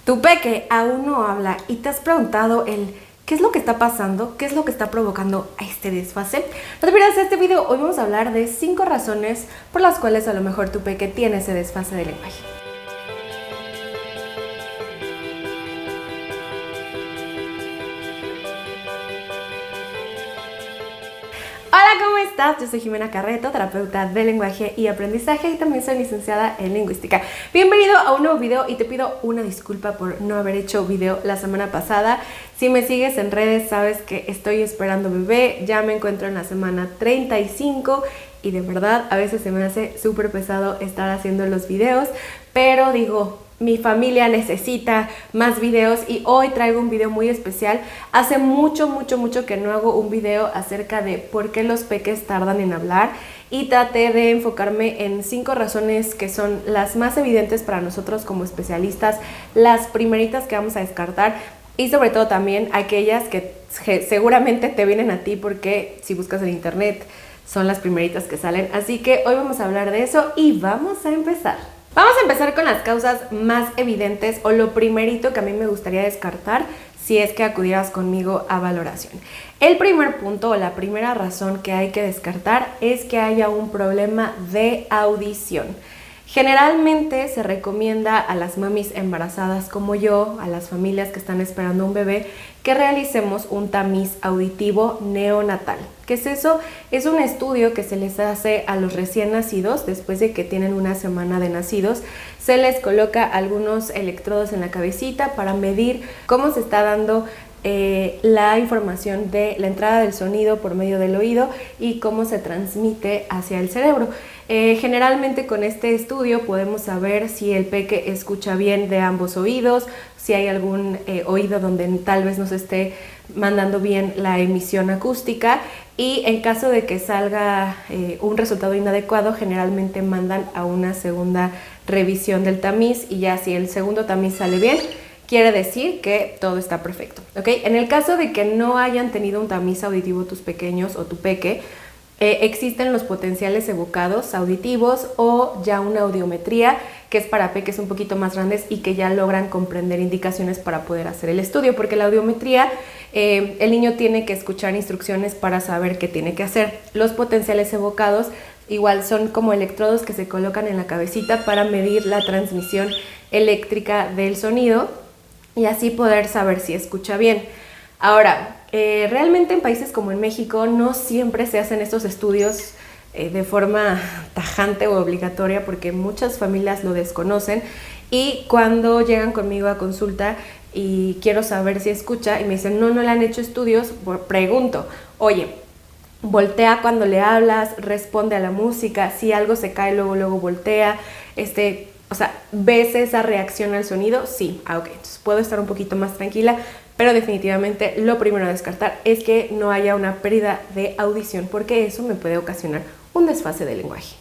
Tu peque aún no habla y te has preguntado ¿qué es lo que está pasando? ¿Qué es lo que está provocando a este desfase? No te pierdas este video. Hoy vamos a hablar de 5 razones por las cuales a lo mejor tu peque tiene ese desfase de lenguaje. Hola, ¿cómo estás? Yo soy Jimena Carreto, terapeuta de lenguaje y aprendizaje, y también soy licenciada en lingüística. Bienvenido a un nuevo video y te pido una disculpa por no haber hecho video la semana pasada. Si me sigues en redes sabes que estoy esperando bebé, ya me encuentro en la semana 35 y de verdad a veces se me hace súper pesado estar haciendo los videos, pero digo, mi familia necesita más videos y hoy traigo un video muy especial. Hace mucho que no hago un video acerca de por qué los peques tardan en hablar y traté de enfocarme en 5 razones que son las más evidentes para nosotros como especialistas, las primeritas que vamos a descartar y sobre todo también aquellas que seguramente te vienen a ti porque si buscas en internet son las primeritas que salen. Así que hoy vamos a hablar de eso y vamos a empezar. Vamos a empezar con las causas más evidentes o lo primerito que a mí me gustaría descartar si es que acudieras conmigo a valoración. El primer punto o la primera razón que hay que descartar es que haya un problema de audición. Generalmente se recomienda a las mamis embarazadas como yo, a las familias que están esperando un bebé, que realicemos un tamiz auditivo neonatal. ¿Qué es eso? Es un estudio que se les hace a los recién nacidos después de que tienen una semana de nacidos. Se les coloca algunos electrodos en la cabecita para medir cómo se está dando la información de la entrada del sonido por medio del oído y cómo se transmite hacia el cerebro. Generalmente con este estudio podemos saber si el peque escucha bien de ambos oídos, si hay algún oído donde tal vez nos esté mandando bien la emisión acústica, y en caso de que salga un resultado inadecuado, generalmente mandan a una segunda revisión del tamiz, y ya si el segundo tamiz sale bien, quiere decir que todo está perfecto, ¿ok? En el caso de que no hayan tenido un tamiz auditivo tus pequeños o tu peque, existen los potenciales evocados auditivos o ya una audiometría, que es para peques un poquito más grandes y que ya logran comprender indicaciones para poder hacer el estudio, porque la audiometría, el niño tiene que escuchar instrucciones para saber qué tiene que hacer. Los potenciales evocados igual son como electrodos que se colocan en la cabecita para medir la transmisión eléctrica del sonido y así poder saber si escucha bien. Ahora, realmente en países como en México no siempre se hacen estos estudios de forma tajante o obligatoria, porque muchas familias lo desconocen, y cuando llegan conmigo a consulta y quiero saber si escucha y me dicen no le han hecho estudios, pregunto, oye, voltea cuando le hablas, responde a la música, si algo se cae luego voltea, o sea, ¿ves esa reacción al sonido? Sí, ok, entonces puedo estar un poquito más tranquila, pero definitivamente lo primero a descartar es que no haya una pérdida de audición, porque eso me puede ocasionar un desfase de lenguaje.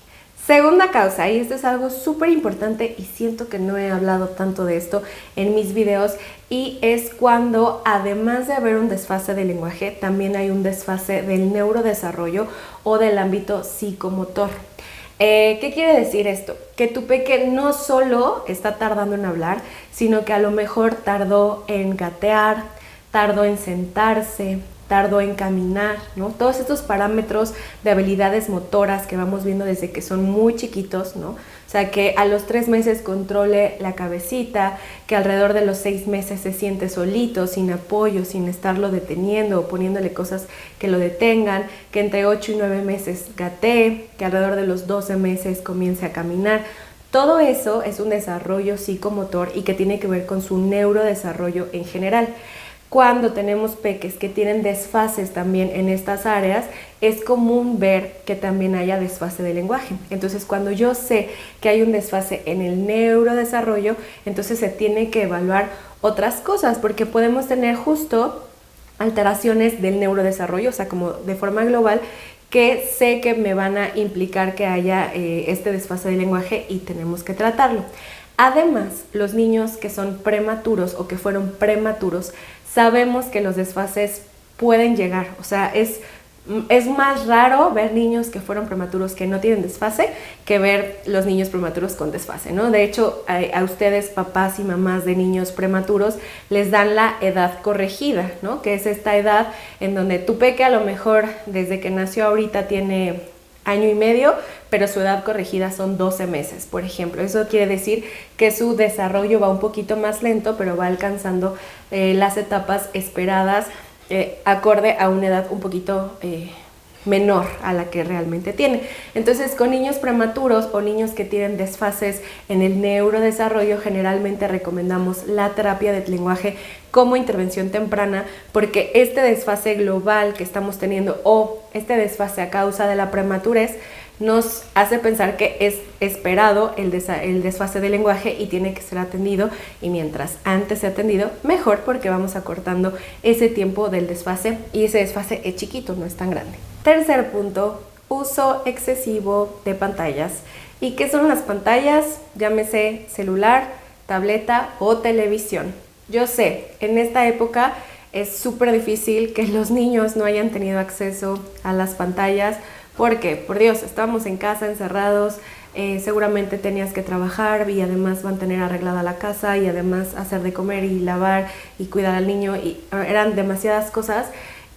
Segunda causa, y esto es algo súper importante y siento que no he hablado tanto de esto en mis videos, y es cuando además de haber un desfase de lenguaje, también hay un desfase del neurodesarrollo o del ámbito psicomotor. ¿Qué quiere decir esto? Que tu peque no solo está tardando en hablar, sino que a lo mejor tardó en gatear, tardó en sentarse, tardó en caminar, ¿no? Todos estos parámetros de habilidades motoras que vamos viendo desde que son muy chiquitos, ¿no? O sea, que a los 3 meses controle la cabecita, que alrededor de los 6 meses se siente solito, sin apoyo, sin estarlo deteniendo o poniéndole cosas que lo detengan, que entre 8 y 9 meses gatee, que alrededor de los 12 meses comience a caminar. Todo eso es un desarrollo psicomotor y que tiene que ver con su neurodesarrollo en general. Cuando tenemos peques que tienen desfases también en estas áreas, es común ver que también haya desfase de lenguaje. Entonces, cuando yo sé que hay un desfase en el neurodesarrollo, entonces se tiene que evaluar otras cosas, porque podemos tener justo alteraciones del neurodesarrollo, o sea, como de forma global, que sé que me van a implicar que haya este desfase de lenguaje y tenemos que tratarlo. Además, los niños que son prematuros o que fueron prematuros, sabemos que los desfases pueden llegar, o sea, es Es más raro ver niños que fueron prematuros que no tienen desfase que ver los niños prematuros con desfase, ¿no? De hecho, a ustedes, papás y mamás de niños prematuros, les dan la edad corregida, ¿no? Que es esta edad en donde tu peque a lo mejor desde que nació ahorita tiene año y medio, pero su edad corregida son 12 meses, por ejemplo. Eso quiere decir que su desarrollo va un poquito más lento, pero va alcanzando las etapas esperadas acorde a una edad un poquito menor a la que realmente tiene. Entonces, con niños prematuros o niños que tienen desfases en el neurodesarrollo, generalmente recomendamos la terapia de lenguaje como intervención temprana, porque este desfase global que estamos teniendo o este desfase a causa de la prematurez nos hace pensar que es esperado el desfase del lenguaje y tiene que ser atendido, y mientras antes sea atendido, mejor, porque vamos acortando ese tiempo del desfase y ese desfase es chiquito, no es tan grande. Tercer punto, uso excesivo de pantallas. ¿Y qué son las pantallas? Llámese celular, tableta o televisión. Yo sé, en esta época es súper difícil que los niños no hayan tenido acceso a las pantallas, porque, por Dios, estábamos en casa encerrados, seguramente tenías que trabajar y además mantener arreglada la casa y además hacer de comer y lavar y cuidar al niño, y eran demasiadas cosas,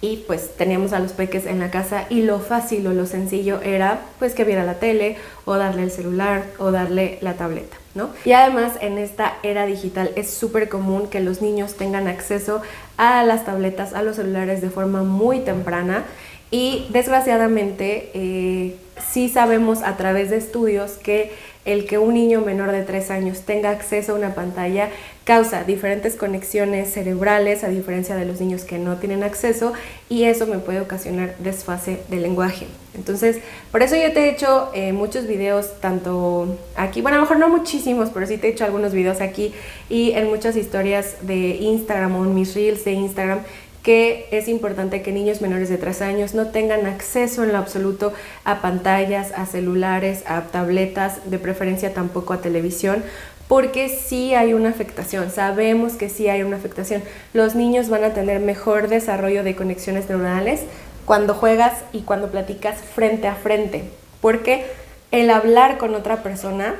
y pues teníamos a los peques en la casa y lo fácil o lo sencillo era pues que viera la tele o darle el celular o darle la tableta, ¿no? Y además en esta era digital es súper común que los niños tengan acceso a las tabletas, a los celulares de forma muy temprana. Y desgraciadamente sí sabemos a través de estudios que el que un niño menor de 3 años tenga acceso a una pantalla causa diferentes conexiones cerebrales a diferencia de los niños que no tienen acceso, y eso me puede ocasionar desfase del lenguaje. Entonces, por eso yo te he hecho muchos videos, tanto aquí, bueno, a lo mejor no muchísimos, pero sí te he hecho algunos videos aquí y en muchas historias de Instagram o en mis reels de Instagram, que es importante que niños menores de 3 años no tengan acceso en lo absoluto a pantallas, a celulares, a tabletas, de preferencia tampoco a televisión, porque sí hay una afectación, sabemos que sí hay una afectación. Los niños van a tener mejor desarrollo de conexiones neuronales cuando juegas y cuando platicas frente a frente, porque el hablar con otra persona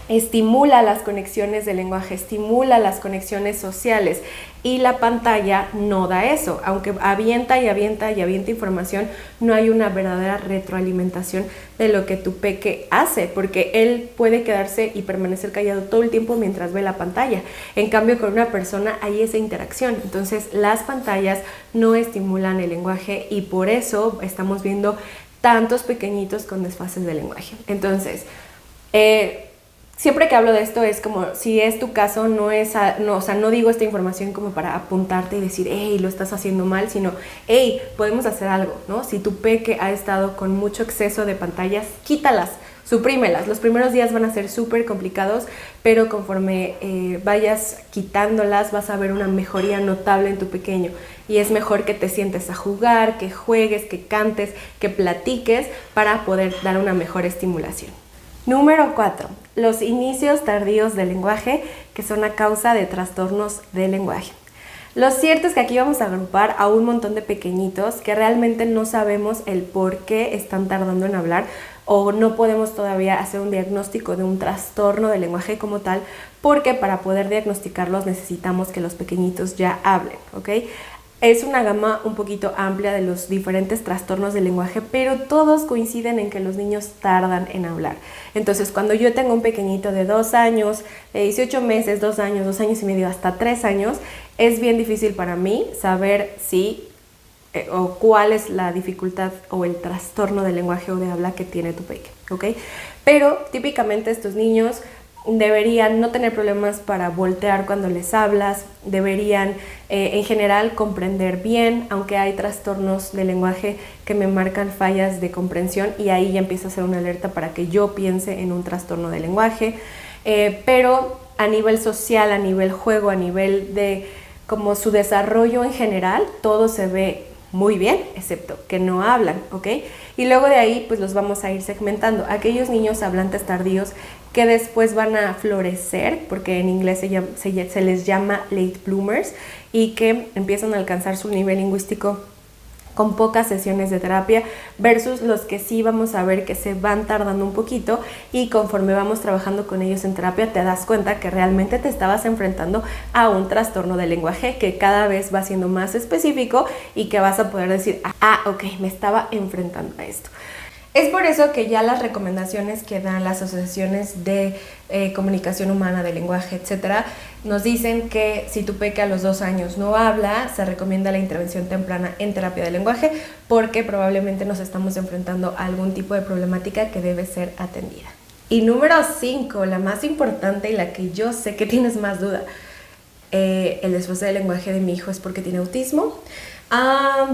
estimula las conexiones de lenguaje, estimula las conexiones sociales, y la pantalla no da eso. Aunque avienta y avienta y avienta información, no hay una verdadera retroalimentación de lo que tu peque hace, porque él puede quedarse y permanecer callado todo el tiempo mientras ve la pantalla. En cambio, con una persona hay esa interacción. Entonces, las pantallas no estimulan el lenguaje y por eso estamos viendo tantos pequeñitos con desfases de lenguaje. Entonces, siempre que hablo de esto es como, si es tu caso, no digo esta información como para apuntarte y decir, hey, lo estás haciendo mal, sino, hey, podemos hacer algo, ¿no? Si tu peque ha estado con mucho exceso de pantallas, quítalas, suprímelas. Los primeros días van a ser súper complicados, pero conforme vayas quitándolas, vas a ver una mejoría notable en tu pequeño. Y es mejor que te sientes a jugar, que juegues, que cantes, que platiques para poder dar una mejor estimulación. Número 4. Los inicios tardíos del lenguaje, que son a causa de trastornos del lenguaje. Lo cierto es que aquí vamos a agrupar a un montón de pequeñitos que realmente no sabemos el por qué están tardando en hablar, o no podemos todavía hacer un diagnóstico de un trastorno del lenguaje como tal, porque para poder diagnosticarlos necesitamos que los pequeñitos ya hablen, ¿ok? Es una gama un poquito amplia de los diferentes trastornos del lenguaje, pero todos coinciden en que los niños tardan en hablar. Entonces, cuando yo tengo un pequeñito de 2 años, de 18 meses, 2 años, 2 años y medio, hasta 3 años, es bien difícil para mí saber si o cuál es la dificultad o el trastorno del lenguaje o de habla que tiene tu peque, ¿ok? Pero típicamente estos niños deberían no tener problemas para voltear cuando les hablas, deberían en general comprender bien, aunque hay trastornos de lenguaje que me marcan fallas de comprensión y ahí ya empieza a ser una alerta para que yo piense en un trastorno de lenguaje, pero a nivel social, a nivel juego, a nivel de como su desarrollo en general, todo se ve muy bien, excepto que no hablan, ¿ok? Y luego de ahí pues los vamos a ir segmentando. Aquellos niños hablantes tardíos que después van a florecer, porque en inglés se les llama late bloomers, y que empiezan a alcanzar su nivel lingüístico con pocas sesiones de terapia versus los que sí vamos a ver que se van tardando un poquito, y conforme vamos trabajando con ellos en terapia te das cuenta que realmente te estabas enfrentando a un trastorno del lenguaje que cada vez va siendo más específico y que vas a poder decir, ok, me estaba enfrentando a esto. Es por eso que ya las recomendaciones que dan las asociaciones de comunicación humana, de lenguaje, etcétera, nos dicen que si tu peque a los 2 años no habla, se recomienda la intervención temprana en terapia de lenguaje, porque probablemente nos estamos enfrentando a algún tipo de problemática que debe ser atendida. Y número 5, la más importante y la que yo sé que tienes más duda, el desfase del lenguaje de mi hijo es porque tiene autismo.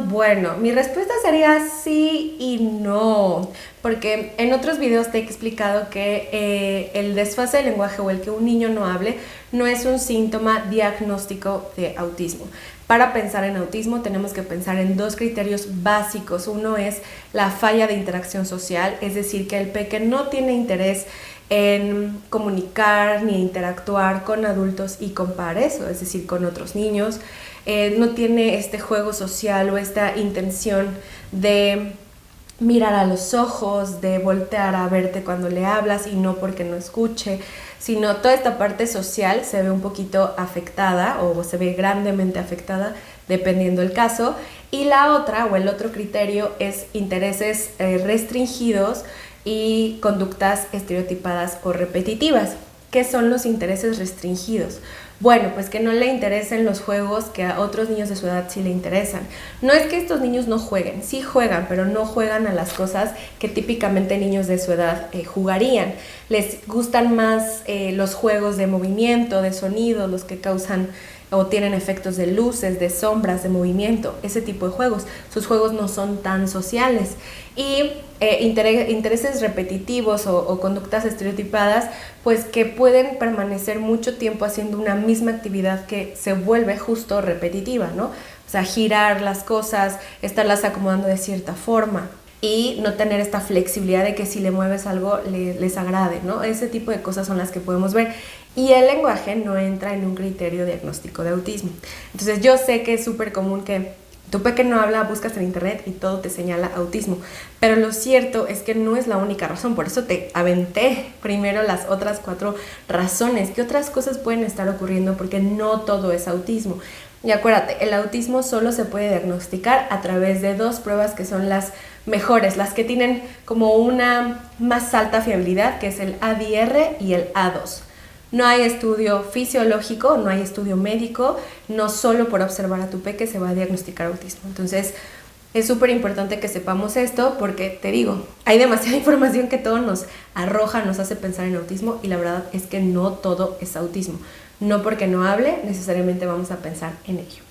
Bueno, mi respuesta sería sí y no, porque en otros videos te he explicado que el desfase del lenguaje o el que un niño no hable no es un síntoma diagnóstico de autismo. Para pensar en autismo tenemos que pensar en 2 criterios básicos. Uno es la falla de interacción social, es decir, que el peque no tiene interés en comunicar ni interactuar con adultos y con pares, es decir, con otros niños. No tiene este juego social o esta intención de mirar a los ojos, de voltear a verte cuando le hablas y no porque no escuche, sino toda esta parte social se ve un poquito afectada o se ve grandemente afectada dependiendo del caso. Y la otra o el otro criterio es intereses restringidos y conductas estereotipadas o repetitivas. ¿Qué son los intereses restringidos? Bueno, pues que no le interesen los juegos que a otros niños de su edad sí le interesan. No es que estos niños no jueguen, sí juegan, pero no juegan a las cosas que típicamente niños de su edad jugarían. Les gustan más los juegos de movimiento, de sonido, los que causan o tienen efectos de luces, de sombras, de movimiento, ese tipo de juegos. Sus juegos no son tan sociales. Y intereses repetitivos o conductas estereotipadas, pues que pueden permanecer mucho tiempo haciendo una misma actividad que se vuelve justo repetitiva, ¿no? O sea, girar las cosas, estarlas acomodando de cierta forma y no tener esta flexibilidad de que si le mueves algo les agrade, ¿no? Ese tipo de cosas son las que podemos ver. Y el lenguaje no entra en un criterio diagnóstico de autismo. Entonces yo sé que es súper común que tu peque no habla, buscas en internet y todo te señala autismo, pero lo cierto es que no es la única razón. Por eso te aventé primero las otras 4 razones. ¿Qué otras cosas pueden estar ocurriendo? Porque no todo es autismo. Y acuérdate, el autismo solo se puede diagnosticar a través de 2 pruebas que son las mejores, las que tienen como una más alta fiabilidad, que es el ADR y el A2. No hay estudio fisiológico, no hay estudio médico, no solo por observar a tu peque se va a diagnosticar autismo. Entonces, es súper importante que sepamos esto porque, te digo, hay demasiada información que todo nos arroja, nos hace pensar en autismo, y la verdad es que no todo es autismo. No porque no hable, necesariamente vamos a pensar en ello.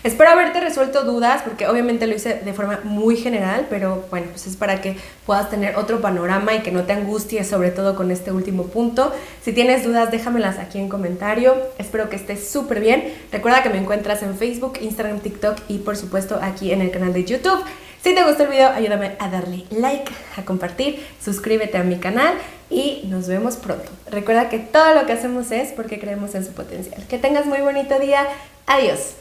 Espero haberte resuelto dudas, porque obviamente lo hice de forma muy general, pero bueno, pues es para que puedas tener otro panorama y que no te angusties, sobre todo con este último punto. Si tienes dudas, déjamelas aquí en comentario. Espero que estés súper bien. Recuerda que me encuentras en Facebook, Instagram, TikTok y por supuesto aquí en el canal de YouTube. Si te gustó el video, ayúdame a darle like, a compartir, suscríbete a mi canal y nos vemos pronto. Recuerda que todo lo que hacemos es porque creemos en su potencial. Que tengas muy bonito día. Adiós.